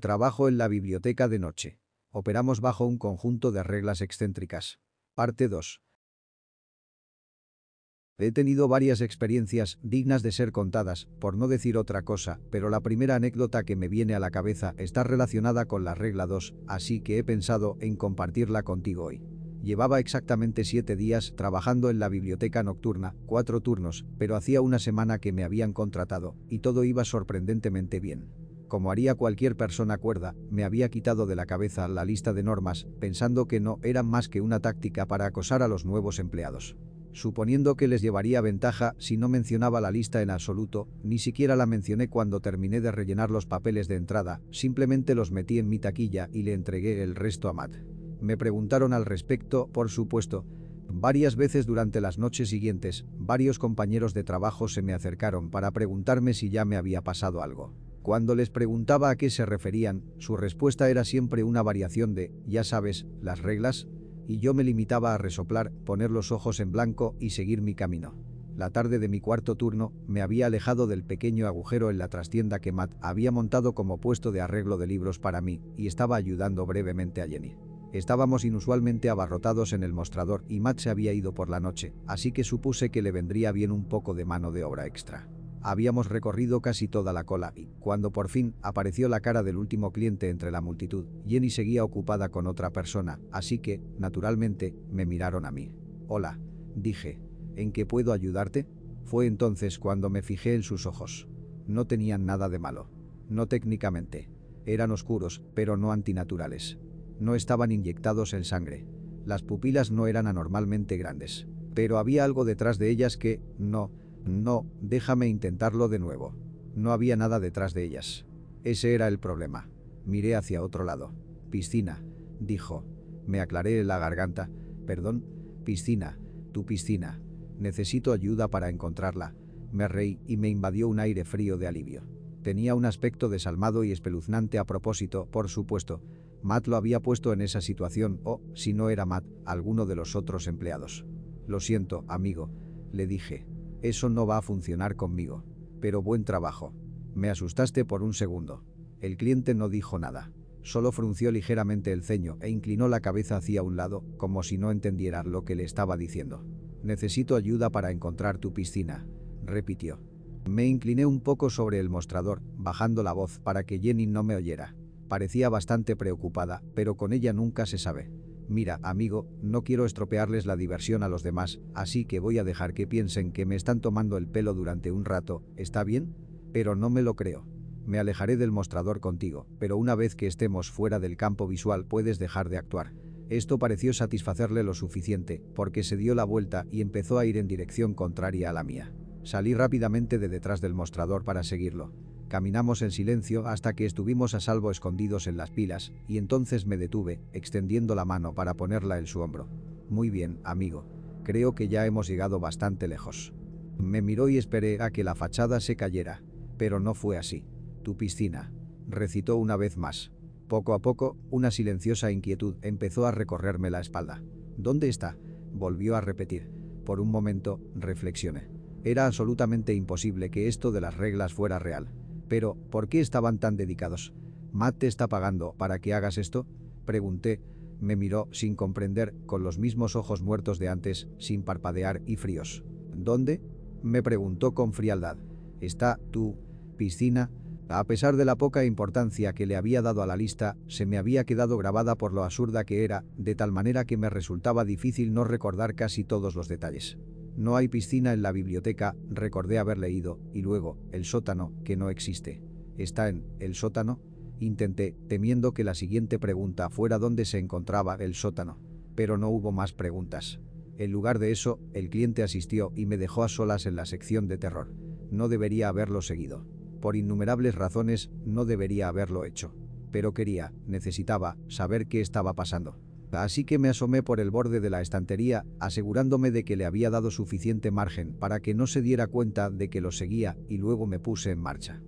Trabajo en la biblioteca de noche. Operamos bajo un conjunto de reglas excéntricas. Parte 2. He tenido varias experiencias dignas de ser contadas, por no decir otra cosa, pero la primera anécdota que me viene a la cabeza está relacionada con la regla 2, así que he pensado en compartirla contigo hoy. Llevaba exactamente 7 días trabajando en la biblioteca nocturna, 4 turnos, pero hacía una semana que me habían contratado, y todo iba sorprendentemente bien. Como haría cualquier persona cuerda, me había quitado de la cabeza la lista de normas, pensando que no eran más que una táctica para acosar a los nuevos empleados. Suponiendo que les llevaría ventaja si no mencionaba la lista en absoluto, ni siquiera la mencioné cuando terminé de rellenar los papeles de entrada, simplemente los metí en mi taquilla y le entregué el resto a Matt. Me preguntaron al respecto, por supuesto. Varias veces durante las noches siguientes, varios compañeros de trabajo se me acercaron para preguntarme si ya me había pasado algo. Cuando les preguntaba a qué se referían, su respuesta era siempre una variación de, ya sabes, las reglas, y yo me limitaba a resoplar, poner los ojos en blanco y seguir mi camino. La tarde de mi cuarto turno, me había alejado del pequeño agujero en la trastienda que Matt había montado como puesto de arreglo de libros para mí, y estaba ayudando brevemente a Jenny. Estábamos inusualmente abarrotados en el mostrador y Matt se había ido por la noche, así que supuse que le vendría bien un poco de mano de obra extra. Habíamos recorrido casi toda la cola y, cuando por fin apareció la cara del último cliente entre la multitud, Jenny seguía ocupada con otra persona, así que, naturalmente, me miraron a mí. «Hola», dije. «¿En qué puedo ayudarte?». Fue entonces cuando me fijé en sus ojos. No tenían nada de malo. No técnicamente. Eran oscuros, pero no antinaturales. No estaban inyectados en sangre. Las pupilas no eran anormalmente grandes. Pero había algo detrás de ellas que, no, déjame intentarlo de nuevo. No había nada detrás de ellas. Ese era el problema. Miré hacia otro lado. «Piscina», dijo. Me aclaré la garganta. «Perdón, piscina, tu piscina. Necesito ayuda para encontrarla». Me reí y me invadió un aire frío de alivio. Tenía un aspecto desalmado y espeluznante a propósito, por supuesto. Matt lo había puesto en esa situación o, si no era Matt, alguno de los otros empleados. «Lo siento, amigo», le dije. «Eso no va a funcionar conmigo. Pero buen trabajo». Me asustaste por un segundo. El cliente no dijo nada. Solo frunció ligeramente el ceño e inclinó la cabeza hacia un lado, como si no entendiera lo que le estaba diciendo. «Necesito ayuda para encontrar tu piscina», repitió. Me incliné un poco sobre el mostrador, bajando la voz para que Jenny no me oyera. Parecía bastante preocupada, pero con ella nunca se sabe. «Mira, amigo, no quiero estropearles la diversión a los demás, así que voy a dejar que piensen que me están tomando el pelo durante un rato, ¿está bien? Pero no me lo creo. Me alejaré del mostrador contigo, pero una vez que estemos fuera del campo visual puedes dejar de actuar». Esto pareció satisfacerle lo suficiente, porque se dio la vuelta y empezó a ir en dirección contraria a la mía. Salí rápidamente de detrás del mostrador para seguirlo. Caminamos en silencio hasta que estuvimos a salvo escondidos en las pilas, y entonces me detuve, extendiendo la mano para ponerla en su hombro. «Muy bien, amigo. Creo que ya hemos llegado bastante lejos». Me miró y esperé a que la fachada se cayera. Pero no fue así. «Tu piscina», recitó una vez más. Poco a poco, una silenciosa inquietud empezó a recorrerme la espalda. «¿Dónde está?», volvió a repetir. Por un momento, reflexioné. Era absolutamente imposible que esto de las reglas fuera real. Pero, ¿por qué estaban tan dedicados? «¿Matt te está pagando para que hagas esto?», pregunté. Me miró sin comprender, con los mismos ojos muertos de antes, sin parpadear y fríos. «¿Dónde?», me preguntó con frialdad. «¿Está tu piscina?». A pesar de la poca importancia que le había dado a la lista, se me había quedado grabada por lo absurda que era, de tal manera que me resultaba difícil no recordar casi todos los detalles. «No hay piscina en la biblioteca», recordé haber leído, y luego, «el sótano, que no existe». «¿Está en el sótano?», intenté, temiendo que la siguiente pregunta fuera dónde se encontraba el sótano. Pero no hubo más preguntas. En lugar de eso, el cliente asistió y me dejó a solas en la sección de terror. No debería haberlo seguido. Por innumerables razones, no debería haberlo hecho. Pero necesitaba, saber qué estaba pasando. Así que me asomé por el borde de la estantería, asegurándome de que le había dado suficiente margen para que no se diera cuenta de que lo seguía, y luego me puse en marcha.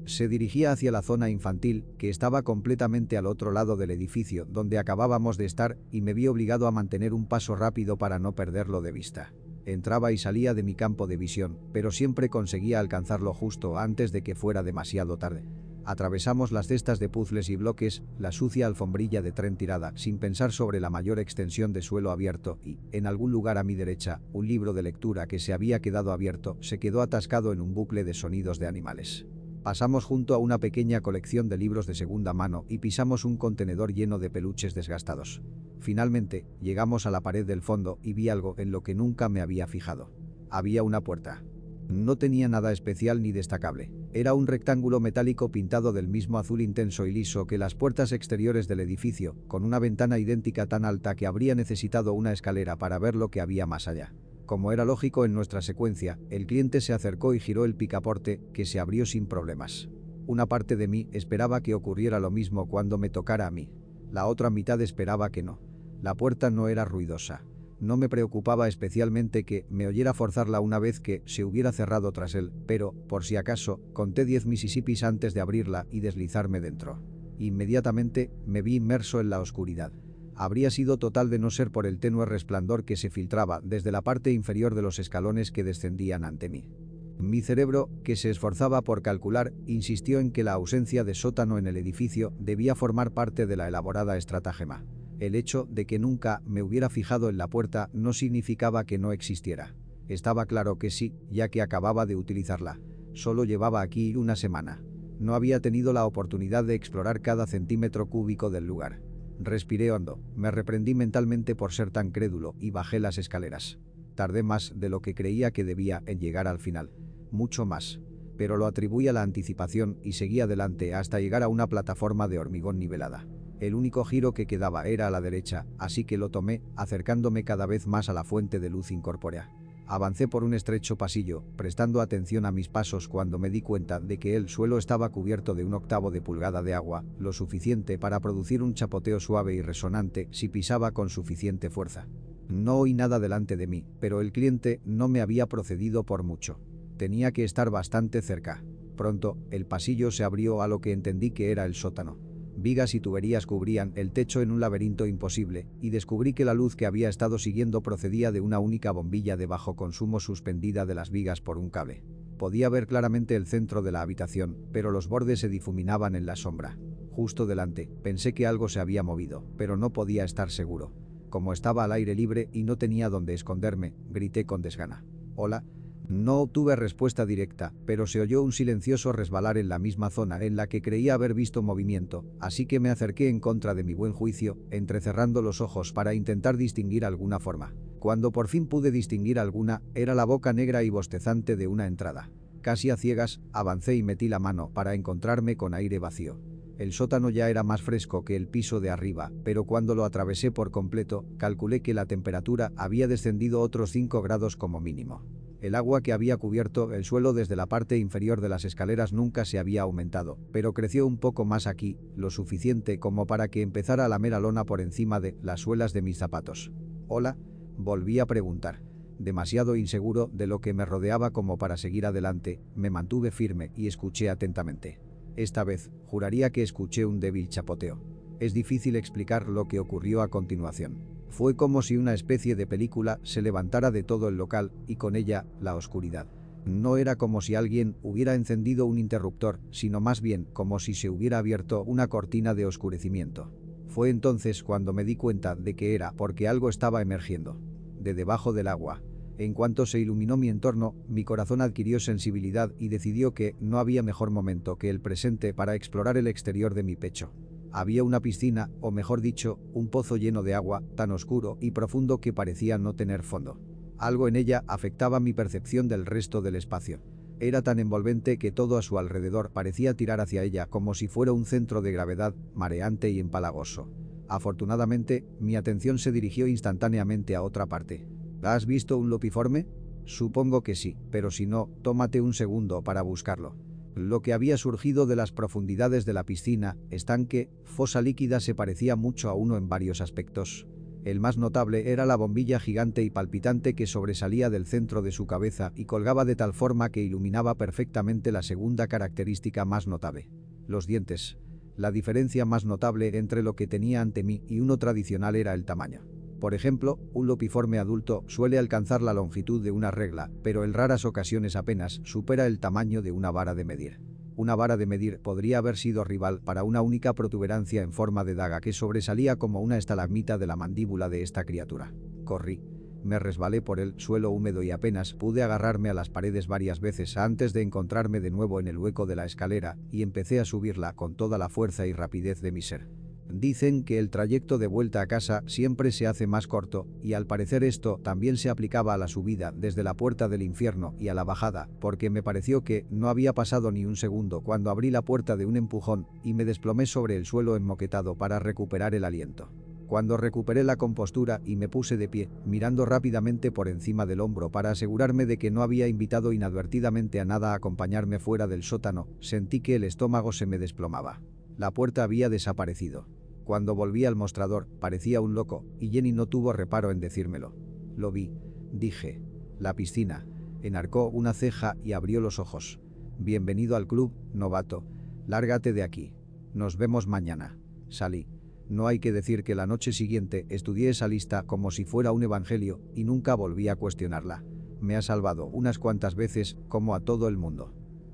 Se dirigía hacia la zona infantil, que estaba completamente al otro lado del edificio donde acabábamos de estar, y me vi obligado a mantener un paso rápido para no perderlo de vista. Entraba y salía de mi campo de visión, pero siempre conseguía alcanzarlo justo antes de que fuera demasiado tarde. Atravesamos las cestas de puzzles y bloques, la sucia alfombrilla de tren tirada, sin pensar sobre la mayor extensión de suelo abierto y, en algún lugar a mi derecha, un libro de lectura que se había quedado abierto se quedó atascado en un bucle de sonidos de animales. Pasamos junto a una pequeña colección de libros de segunda mano y pisamos un contenedor lleno de peluches desgastados. Finalmente, llegamos a la pared del fondo y vi algo en lo que nunca me había fijado. Había una puerta. No tenía nada especial ni destacable. Era un rectángulo metálico pintado del mismo azul intenso y liso que las puertas exteriores del edificio, con una ventana idéntica tan alta que habría necesitado una escalera para ver lo que había más allá. Como era lógico en nuestra secuencia, el cliente se acercó y giró el picaporte, que se abrió sin problemas. Una parte de mí esperaba que ocurriera lo mismo cuando me tocara a mí. La otra mitad esperaba que no. La puerta no era ruidosa. No me preocupaba especialmente que me oyera forzarla una vez que se hubiera cerrado tras él, pero, por si acaso, conté 10 Mississippis antes de abrirla y deslizarme dentro. Inmediatamente, me vi inmerso en la oscuridad. Habría sido total de no ser por el tenue resplandor que se filtraba desde la parte inferior de los escalones que descendían ante mí. Mi cerebro, que se esforzaba por calcular, insistió en que la ausencia de sótano en el edificio debía formar parte de la elaborada estratagema. El hecho de que nunca me hubiera fijado en la puerta no significaba que no existiera. Estaba claro que sí, ya que acababa de utilizarla. Solo llevaba aquí una semana. No había tenido la oportunidad de explorar cada centímetro cúbico del lugar. Respiré hondo, me reprendí mentalmente por ser tan crédulo y bajé las escaleras. Tardé más de lo que creía que debía en llegar al final. Mucho más. Pero lo atribuí a la anticipación y seguí adelante hasta llegar a una plataforma de hormigón nivelada. El único giro que quedaba era a la derecha, así que lo tomé, acercándome cada vez más a la fuente de luz incorpórea. Avancé por un estrecho pasillo, prestando atención a mis pasos cuando me di cuenta de que el suelo estaba cubierto de 1/8 de pulgada de agua, lo suficiente para producir un chapoteo suave y resonante si pisaba con suficiente fuerza. No oí nada delante de mí, pero el cliente no me había procedido por mucho. Tenía que estar bastante cerca. Pronto, el pasillo se abrió a lo que entendí que era el sótano. Vigas y tuberías cubrían el techo en un laberinto imposible, y descubrí que la luz que había estado siguiendo procedía de una única bombilla de bajo consumo suspendida de las vigas por un cable. Podía ver claramente el centro de la habitación, pero los bordes se difuminaban en la sombra. Justo delante, pensé que algo se había movido, pero no podía estar seguro. Como estaba al aire libre y no tenía dónde esconderme, grité con desgana. «Hola». No obtuve respuesta directa, pero se oyó un silencioso resbalar en la misma zona en la que creía haber visto movimiento, así que me acerqué en contra de mi buen juicio, entrecerrando los ojos para intentar distinguir alguna forma. Cuando por fin pude distinguir alguna, era la boca negra y bostezante de una entrada. Casi a ciegas, avancé y metí la mano para encontrarme con aire vacío. El sótano ya era más fresco que el piso de arriba, pero cuando lo atravesé por completo, calculé que la temperatura había descendido otros 5 grados como mínimo. El agua que había cubierto el suelo desde la parte inferior de las escaleras nunca se había aumentado, pero creció un poco más aquí, lo suficiente como para que empezara a lamer la lona por encima de las suelas de mis zapatos. «Hola», volví a preguntar. Demasiado inseguro de lo que me rodeaba como para seguir adelante, me mantuve firme y escuché atentamente. Esta vez, juraría que escuché un débil chapoteo. Es difícil explicar lo que ocurrió a continuación. Fue como si una especie de película se levantara de todo el local y con ella la oscuridad. No era como si alguien hubiera encendido un interruptor, sino más bien como si se hubiera abierto una cortina de oscurecimiento. Fue entonces cuando me di cuenta de que era porque algo estaba emergiendo. De debajo del agua. En cuanto se iluminó mi entorno, mi corazón adquirió sensibilidad y decidió que no había mejor momento que el presente para explorar el exterior de mi pecho. Había una piscina, o mejor dicho, un pozo lleno de agua, tan oscuro y profundo que parecía no tener fondo. Algo en ella afectaba mi percepción del resto del espacio. Era tan envolvente que todo a su alrededor parecía tirar hacia ella como si fuera un centro de gravedad, mareante y empalagoso. Afortunadamente, mi atención se dirigió instantáneamente a otra parte. ¿Has visto un lopiforme? Supongo que sí, pero si no, tómate un segundo para buscarlo. Lo que había surgido de las profundidades de la piscina, estanque, fosa líquida se parecía mucho a uno en varios aspectos. El más notable era la bombilla gigante y palpitante que sobresalía del centro de su cabeza y colgaba de tal forma que iluminaba perfectamente la segunda característica más notable: los dientes. La diferencia más notable entre lo que tenía ante mí y uno tradicional era el tamaño. Por ejemplo, un lopiforme adulto suele alcanzar la longitud de una regla, pero en raras ocasiones apenas supera el tamaño de una vara de medir. Una vara de medir podría haber sido rival para una única protuberancia en forma de daga que sobresalía como una estalagmita de la mandíbula de esta criatura. Corrí. Me resbalé por el suelo húmedo y apenas pude agarrarme a las paredes varias veces antes de encontrarme de nuevo en el hueco de la escalera y empecé a subirla con toda la fuerza y rapidez de mi ser. Dicen que el trayecto de vuelta a casa siempre se hace más corto, y al parecer esto también se aplicaba a la subida desde la puerta del infierno y a la bajada, porque me pareció que no había pasado ni un segundo cuando abrí la puerta de un empujón y me desplomé sobre el suelo enmoquetado para recuperar el aliento. Cuando recuperé la compostura y me puse de pie, mirando rápidamente por encima del hombro para asegurarme de que no había invitado inadvertidamente a nada a acompañarme fuera del sótano, sentí que el estómago se me desplomaba. La puerta había desaparecido. Cuando volví al mostrador, parecía un loco, y Jenny no tuvo reparo en decírmelo. Lo vi, dije. La piscina. Enarcó una ceja y abrió los ojos. Bienvenido al club, novato. Lárgate de aquí. Nos vemos mañana. Salí. No hay que decir que la noche siguiente estudié esa lista como si fuera un evangelio y nunca volví a cuestionarla. Me ha salvado unas cuantas veces, como a todo el mundo.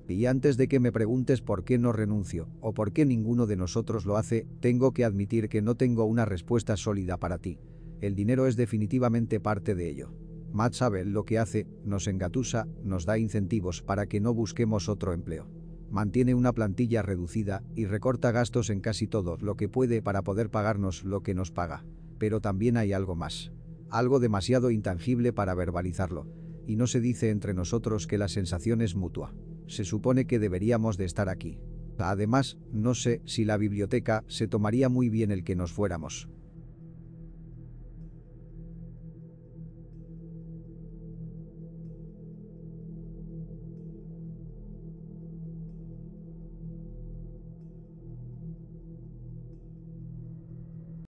Y antes de que me preguntes por qué no renuncio, o por qué ninguno de nosotros lo hace, tengo que admitir que no tengo una respuesta sólida para ti. El dinero es definitivamente parte de ello. Matt sabe lo que hace, nos engatusa, nos da incentivos para que no busquemos otro empleo. Mantiene una plantilla reducida y recorta gastos en casi todo lo que puede para poder pagarnos lo que nos paga. Pero también hay algo más. Algo demasiado intangible para verbalizarlo. Y no se dice entre nosotros que la sensación es mutua. Se supone que deberíamos de estar aquí. Además, no sé si la biblioteca se tomaría muy bien el que nos fuéramos.